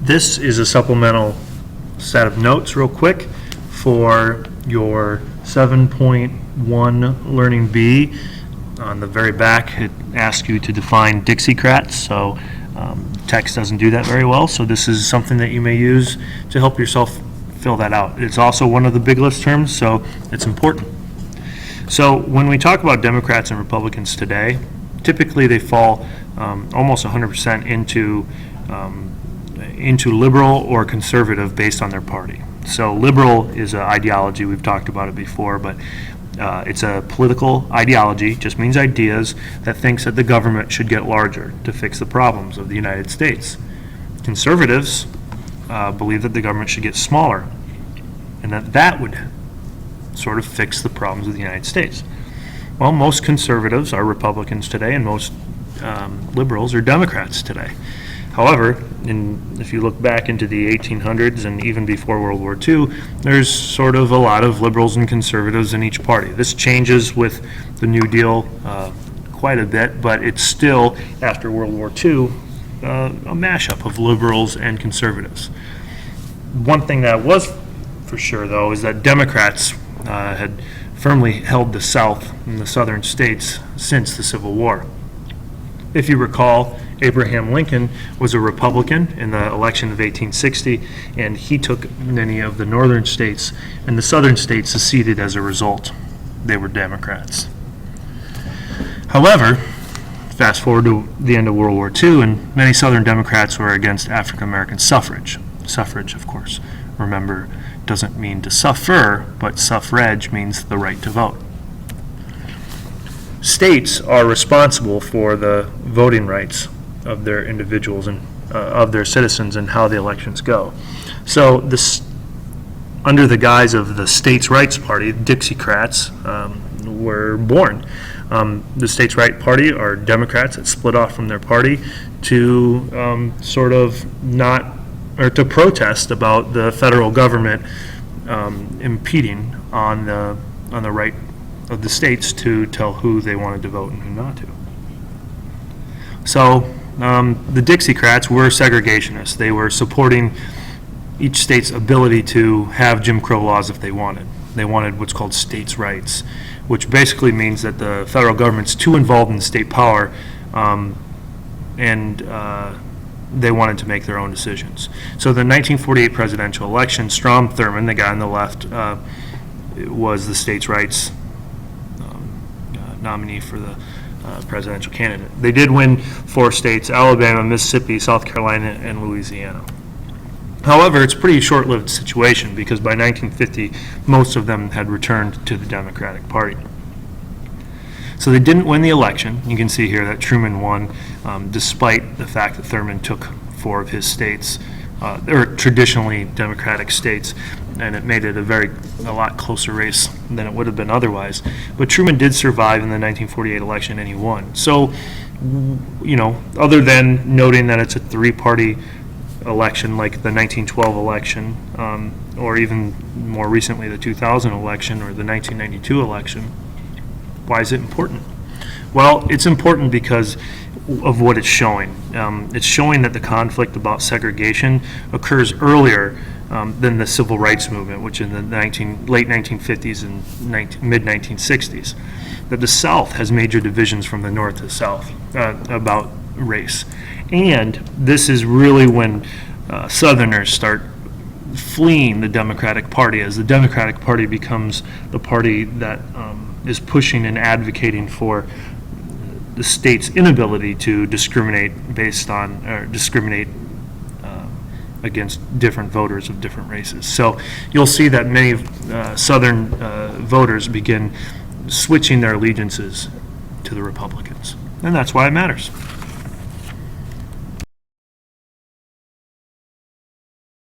This is a supplemental set of notes real quick for your 7.1 Learning B. On the very back, it asks you to define Dixiecrats, so text doesn't do that very well, so this is something that you may use to help yourself fill that out. It's also one of the big list terms, so it's important. So when we talk about Democrats and Republicans today, typically they fall almost 100% into liberal or conservative based on their party. So liberal is an ideology, we've talked about it before, but it's a political ideology, just means ideas, that thinks that the government should get larger to fix the problems of the United States. Conservatives believe that the government should get smaller, and that would sort of fix the problems of the United States. Well, most conservatives are Republicans today, and most liberals are Democrats today. However, if you look back into the 1800s and even before World War II, there's sort of a lot of liberals and conservatives in each party. This changes with the New Deal quite a bit, but it's still, after World War II, a mashup of liberals and conservatives. One thing that was for sure, though, is that Democrats had firmly held the South and the southern states since the Civil War. If you recall, Abraham Lincoln was a Republican in the election of 1860, and he took many of the northern states, and the southern states seceded as a result. They were Democrats. However, fast forward to the end of World War II, and many southern Democrats were against African American suffrage. Suffrage, of course, remember, doesn't mean to suffer, but suffrage means the right to vote. States are responsible for the voting rights of their individuals and of their citizens and how the elections go. So this, under the guise of the States' Rights Party, Dixiecrats were born. The States' Rights Party are Democrats that split off from their party to sort of to protest about the federal government impeding on the right of the states to tell who they wanted to vote and who not to. So the Dixiecrats were segregationists. They were supporting each state's ability to have Jim Crow laws if they wanted. They wanted what's called states' rights, which basically means that the federal government's too involved in state power, and they wanted to make their own decisions. So the 1948 presidential election, Strom Thurmond, the guy on the left, was the states' rights nominee for the presidential candidate. They did win 4 states: Alabama, Mississippi, South Carolina, and Louisiana. However, it's a pretty short-lived situation because by 1950, most of them had returned to the Democratic Party. So they didn't win the election. You can see here that Truman won, despite the fact that Thurmond took 4 of his states. They were traditionally Democratic states, and it made it a lot closer race than it would have been otherwise. But Truman did survive in the 1948 election, and he won. So, you know, other than noting that it's a 3-party election like the 1912 election, or even more recently the 2000 election or the 1992 election, why is it important? Well, it's important because of what it's showing. It's showing that the conflict about segregation occurs earlier than the civil rights movement, which in the late 1950s and mid-1960s. That the South has major divisions from the North to South about race. And this is really when Southerners start fleeing the Democratic Party, as the Democratic Party becomes the party that is pushing and advocating for the state's inability to discriminate based on, or discriminate against different voters of different races. So you'll see that many Southern voters begin switching their allegiances to the Republicans. And that's why it matters.